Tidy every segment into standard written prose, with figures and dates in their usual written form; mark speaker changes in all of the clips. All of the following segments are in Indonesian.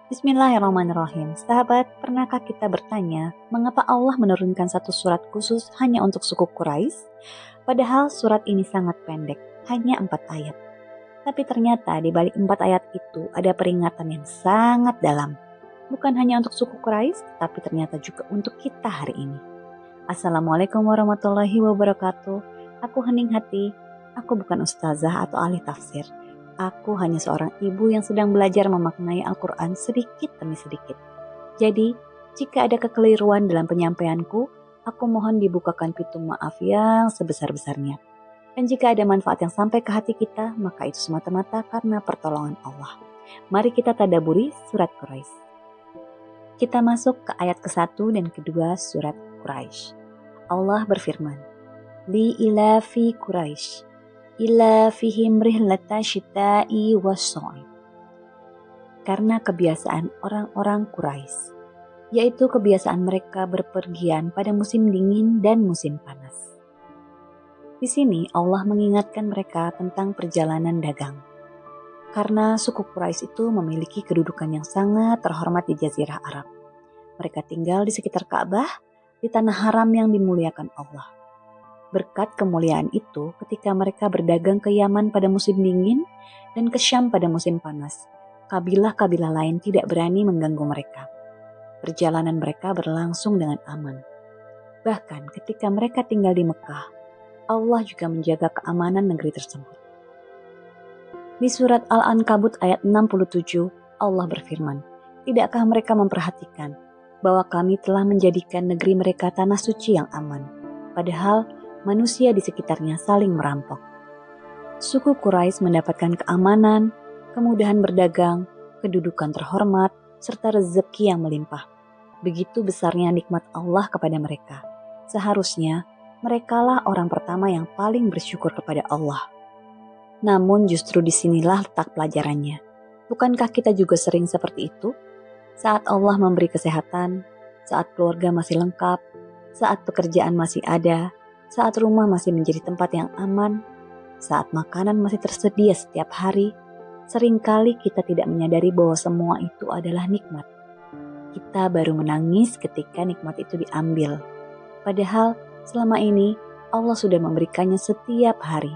Speaker 1: Bismillahirrahmanirrahim. Sahabat, pernahkah kita bertanya, mengapa Allah menurunkan satu surat khusus hanya untuk suku Quraisy? Padahal surat ini sangat pendek, hanya 4 ayat. Tapi ternyata di balik 4 ayat itu ada peringatan yang sangat dalam. Bukan hanya untuk suku Quraisy, tapi ternyata juga untuk kita hari ini. Assalamualaikum warahmatullahi wabarakatuh. Aku Hening Hati. Aku bukan ustazah atau ahli tafsir. Aku hanya seorang ibu yang sedang belajar memaknai Al-Quran sedikit demi sedikit. Jadi, jika ada kekeliruan dalam penyampaianku, aku mohon dibukakan pintu maaf yang sebesar-besarnya. Dan jika ada manfaat yang sampai ke hati kita, maka itu semata-mata karena pertolongan Allah. Mari kita tadabburi surat Quraisy. Kita masuk ke ayat ke-1 dan ke-2 surat Quraisy. Allah berfirman, Li ilafi Quraisy. Illa fihim rihlata syita'i was-sha'i. Karena kebiasaan orang-orang Quraisy, yaitu kebiasaan mereka berpergian pada musim dingin dan musim panas. Di sini Allah mengingatkan mereka tentang perjalanan dagang. Karena suku Quraisy itu memiliki kedudukan yang sangat terhormat di Jazirah Arab. Mereka tinggal di sekitar Ka'bah, di tanah haram yang dimuliakan Allah. Berkat kemuliaan itu, ketika mereka berdagang ke Yaman pada musim dingin dan ke Syam pada musim panas, kabilah-kabilah lain tidak berani mengganggu mereka. Perjalanan mereka berlangsung dengan aman. Bahkan ketika mereka tinggal di Mekah, Allah juga menjaga keamanan negeri tersebut. Di surat Al-Ankabut ayat 67, Allah berfirman, "Tidakkah mereka memperhatikan bahwa kami telah menjadikan negeri mereka tanah suci yang aman, padahal manusia di sekitarnya saling merampok." Suku Quraisy mendapatkan keamanan, kemudahan berdagang, kedudukan terhormat, serta rezeki yang melimpah. Begitu besarnya nikmat Allah kepada mereka. Seharusnya merekalah orang pertama yang paling bersyukur kepada Allah. Namun justru disinilah letak pelajarannya. Bukankah kita juga sering seperti itu? Saat Allah memberi kesehatan, saat keluarga masih lengkap, saat pekerjaan masih ada, saat rumah masih menjadi tempat yang aman, saat makanan masih tersedia setiap hari, seringkali kita tidak menyadari bahwa semua itu adalah nikmat. Kita baru menangis ketika nikmat itu diambil. Padahal selama ini Allah sudah memberikannya setiap hari.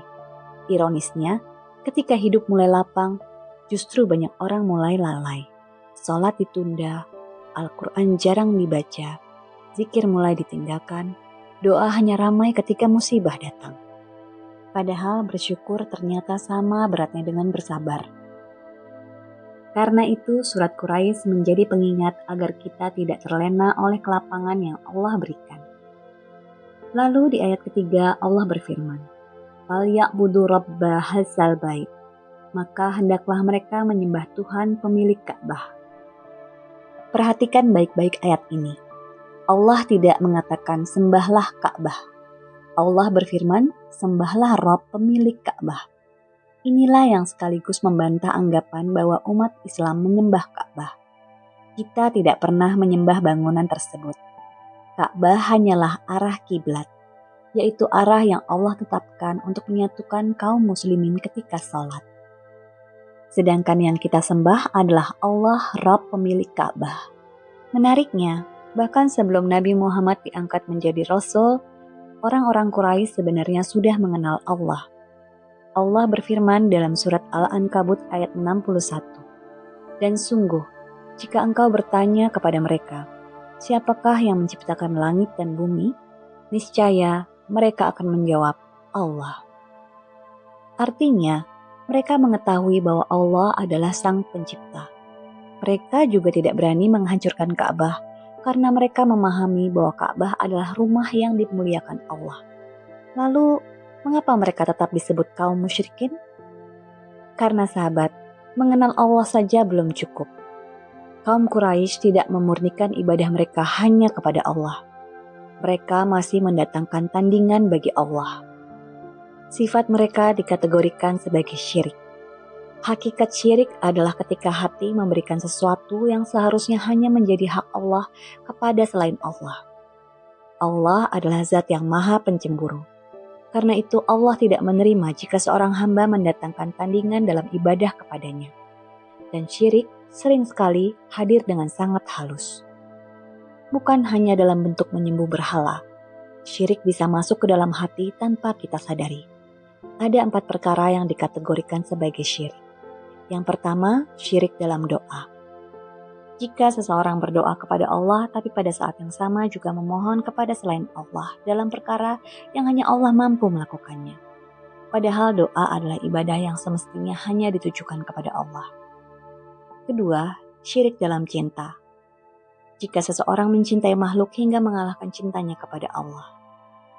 Speaker 1: Ironisnya, ketika hidup mulai lapang, justru banyak orang mulai lalai. Sholat ditunda, Al-Quran jarang dibaca, zikir mulai ditinggalkan, doa hanya ramai ketika musibah datang. Padahal bersyukur ternyata sama beratnya dengan bersabar. Karena itu surat Quraisy menjadi pengingat agar kita tidak terlena oleh kelapangan yang Allah berikan. Lalu di ayat ketiga Allah berfirman, "Falyabudu rabba hadzal bait." Maka hendaklah mereka menyembah Tuhan pemilik Ka'bah. Perhatikan baik-baik ayat ini. Allah tidak mengatakan sembahlah Ka'bah. Allah berfirman, sembahlah Rabb pemilik Ka'bah. Inilah yang sekaligus membantah anggapan bahwa umat Islam menyembah Ka'bah. Kita tidak pernah menyembah bangunan tersebut. Ka'bah hanyalah arah kiblat, yaitu arah yang Allah tetapkan untuk menyatukan kaum muslimin ketika sholat. Sedangkan yang kita sembah adalah Allah Rabb pemilik Ka'bah. Menariknya, bahkan sebelum Nabi Muhammad diangkat menjadi Rasul, orang-orang Quraisy sebenarnya sudah mengenal Allah. Allah berfirman dalam surat Al-Ankabut ayat 61. Dan sungguh, jika engkau bertanya kepada mereka, siapakah yang menciptakan langit dan bumi? Niscaya mereka akan menjawab, Allah. Artinya, mereka mengetahui bahwa Allah adalah Sang Pencipta. Mereka juga tidak berani menghancurkan Ka'bah karena mereka memahami bahwa Ka'bah adalah rumah yang dimuliakan Allah. Lalu, mengapa mereka tetap disebut kaum musyrikin? Karena sahabat, mengenal Allah saja belum cukup. Kaum Quraisy tidak memurnikan ibadah mereka hanya kepada Allah. Mereka masih mendatangkan tandingan bagi Allah. Sifat mereka dikategorikan sebagai syirik. Hakikat syirik adalah ketika hati memberikan sesuatu yang seharusnya hanya menjadi hak Allah kepada selain Allah. Allah adalah zat yang maha pencemburu. Karena itu Allah tidak menerima jika seorang hamba mendatangkan tandingan dalam ibadah kepadanya. Dan syirik sering sekali hadir dengan sangat halus. Bukan hanya dalam bentuk menyembah berhala, syirik bisa masuk ke dalam hati tanpa kita sadari. Ada 4 perkara yang dikategorikan sebagai syirik. Yang pertama, syirik dalam doa. Jika seseorang berdoa kepada Allah tapi pada saat yang sama juga memohon kepada selain Allah dalam perkara yang hanya Allah mampu melakukannya. Padahal doa adalah ibadah yang semestinya hanya ditujukan kepada Allah. Kedua, syirik dalam cinta. Jika seseorang mencintai makhluk hingga mengalahkan cintanya kepada Allah.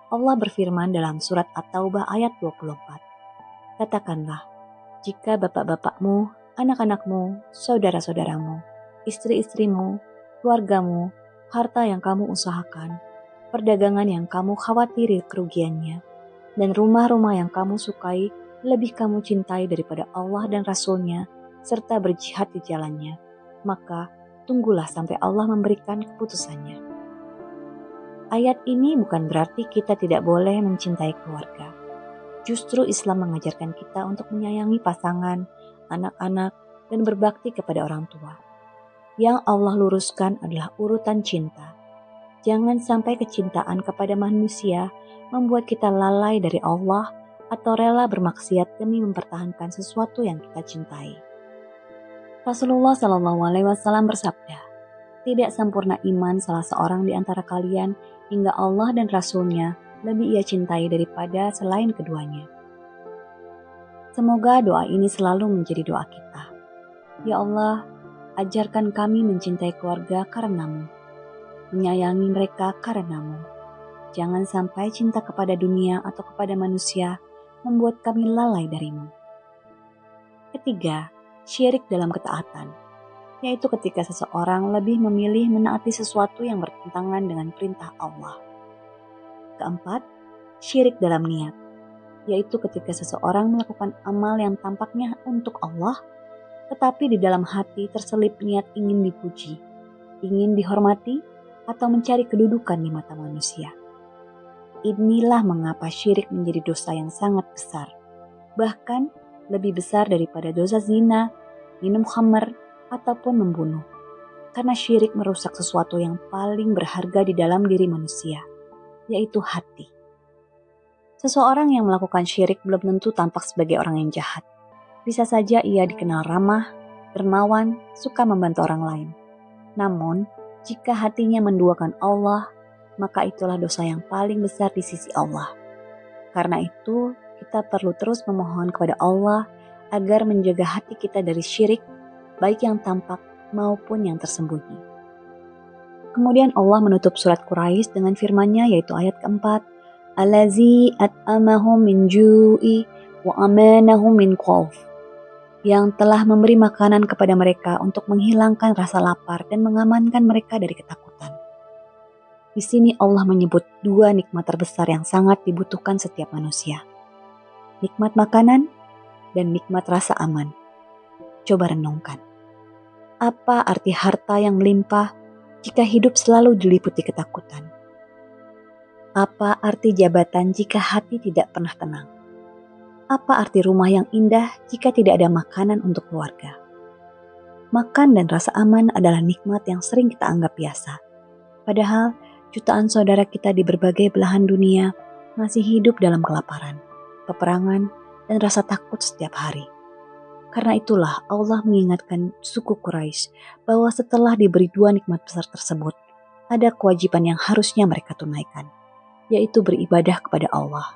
Speaker 1: Allah berfirman dalam surat At-Taubah ayat 24. Katakanlah, jika bapak-bapakmu, anak-anakmu, saudara-saudaramu, istri-istrimu, keluargamu, harta yang kamu usahakan, perdagangan yang kamu khawatiri kerugiannya, dan rumah-rumah yang kamu sukai lebih kamu cintai daripada Allah dan Rasul-Nya, serta berjihad di jalannya, maka tunggulah sampai Allah memberikan keputusannya. Ayat ini bukan berarti kita tidak boleh mencintai keluarga. Justru Islam mengajarkan kita untuk menyayangi pasangan, anak-anak, dan berbakti kepada orang tua. Yang Allah luruskan adalah urutan cinta. Jangan sampai kecintaan kepada manusia membuat kita lalai dari Allah atau rela bermaksiat demi mempertahankan sesuatu yang kita cintai. Rasulullah SAW bersabda, tidak sempurna iman salah seorang di antara kalian hingga Allah dan Rasul-Nya lebih ia cintai daripada selain keduanya. Semoga doa ini selalu menjadi doa kita. Ya Allah, ajarkan kami mencintai keluarga karenamu, menyayangi mereka karenamu. Jangan sampai cinta kepada dunia atau kepada manusia membuat kami lalai darimu. Ketiga, syirik dalam ketaatan, yaitu ketika seseorang lebih memilih menaati sesuatu yang bertentangan dengan perintah Allah. Keempat, syirik dalam niat, yaitu ketika seseorang melakukan amal yang tampaknya untuk Allah, tetapi di dalam hati terselip niat ingin dipuji, ingin dihormati, atau mencari kedudukan di mata manusia. Inilah mengapa syirik menjadi dosa yang sangat besar, bahkan lebih besar daripada dosa zina, minum khamar, ataupun membunuh. Karena syirik merusak sesuatu yang paling berharga di dalam diri manusia, yaitu hati. Seseorang yang melakukan syirik belum tentu tampak sebagai orang yang jahat. Bisa saja ia dikenal ramah, dermawan, suka membantu orang lain. Namun, jika hatinya menduakan Allah, maka itulah dosa yang paling besar di sisi Allah. Karena itu, kita perlu terus memohon kepada Allah agar menjaga hati kita dari syirik, baik yang tampak maupun yang tersembunyi. Kemudian Allah menutup surat Quraisy dengan firman-Nya yaitu ayat keempat, Allazi at'amahum min ju'i wa amanahum min khauf, yang telah memberi makanan kepada mereka untuk menghilangkan rasa lapar dan mengamankan mereka dari ketakutan. Di sini Allah menyebut 2 nikmat terbesar yang sangat dibutuhkan setiap manusia. Nikmat makanan dan nikmat rasa aman. Coba renungkan. Apa arti harta yang melimpah jika hidup selalu diliputi ketakutan? Apa arti jabatan jika hati tidak pernah tenang? Apa arti rumah yang indah jika tidak ada makanan untuk keluarga? Makan dan rasa aman adalah nikmat yang sering kita anggap biasa. Padahal jutaan saudara kita di berbagai belahan dunia masih hidup dalam kelaparan, peperangan, dan rasa takut setiap hari. Karena itulah Allah mengingatkan suku Quraisy bahwa setelah diberi 2 nikmat besar tersebut, ada kewajiban yang harusnya mereka tunaikan, yaitu beribadah kepada Allah.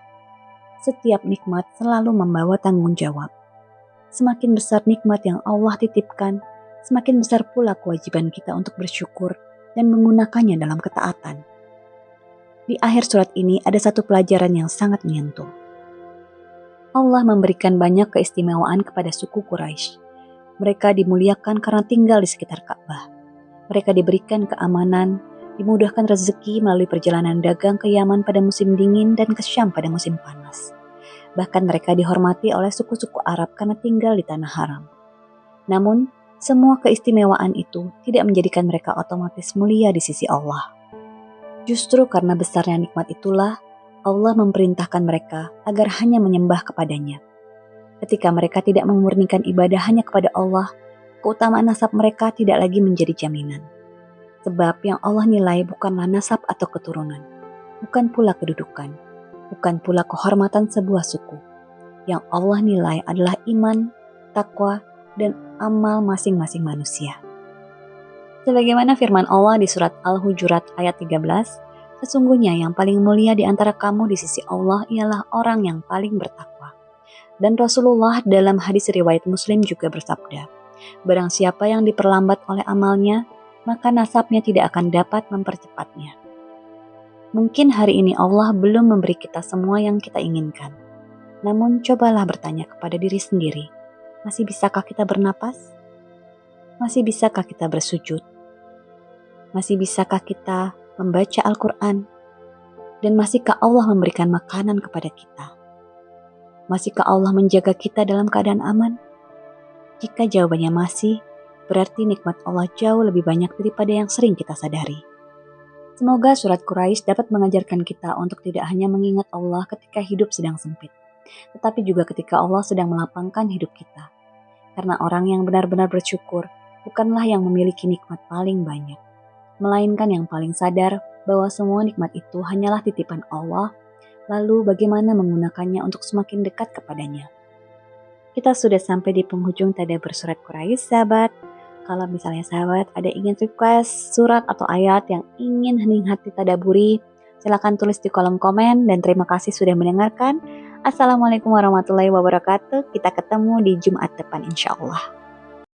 Speaker 1: Setiap nikmat selalu membawa tanggung jawab. Semakin besar nikmat yang Allah titipkan, semakin besar pula kewajiban kita untuk bersyukur dan menggunakannya dalam ketaatan. Di akhir surat ini ada satu pelajaran yang sangat menyentuh. Allah memberikan banyak keistimewaan kepada suku Quraisy. Mereka dimuliakan karena tinggal di sekitar Ka'bah. Mereka diberikan keamanan, dimudahkan rezeki melalui perjalanan dagang ke Yaman pada musim dingin dan ke Syam pada musim panas. Bahkan mereka dihormati oleh suku-suku Arab karena tinggal di tanah haram. Namun, semua keistimewaan itu tidak menjadikan mereka otomatis mulia di sisi Allah. Justru karena besarnya nikmat itulah, Allah memerintahkan mereka agar hanya menyembah kepadanya. Ketika mereka tidak memurnikan ibadah hanya kepada Allah, keutamaan nasab mereka tidak lagi menjadi jaminan. Sebab yang Allah nilai bukanlah nasab atau keturunan, bukan pula kedudukan, bukan pula kehormatan sebuah suku. Yang Allah nilai adalah iman, takwa, dan amal masing-masing manusia. Sebagaimana firman Allah di surat Al-Hujurat ayat 13, sesungguhnya yang paling mulia di antara kamu di sisi Allah ialah orang yang paling bertakwa. Dan Rasulullah dalam hadis riwayat Muslim juga bersabda, barang siapa yang diperlambat oleh amalnya, maka nasabnya tidak akan dapat mempercepatnya. Mungkin hari ini Allah belum memberi kita semua yang kita inginkan. Namun cobalah bertanya kepada diri sendiri, masih bisakah kita bernapas? Masih bisakah kita bersujud? Masih bisakah kita membaca Al-Quran? Dan masihkah Allah memberikan makanan kepada kita? Masihkah Allah menjaga kita dalam keadaan aman? Jika jawabannya masih, berarti nikmat Allah jauh lebih banyak daripada yang sering kita sadari. Semoga surat Quraisy dapat mengajarkan kita untuk tidak hanya mengingat Allah ketika hidup sedang sempit, tetapi juga ketika Allah sedang melapangkan hidup kita. Karena orang yang benar-benar bersyukur bukanlah yang memiliki nikmat paling banyak, melainkan yang paling sadar bahwa semua nikmat itu hanyalah titipan Allah, lalu bagaimana menggunakannya untuk semakin dekat kepadanya. Kita sudah sampai di penghujung tadabbur surat Quraisy, sahabat. Kalau misalnya sahabat ada ingin request surat atau ayat yang ingin hening hati tadaburi, silakan tulis di kolom komen dan terima kasih sudah mendengarkan. Assalamualaikum warahmatullahi wabarakatuh. Kita ketemu di Jumat depan insya Allah.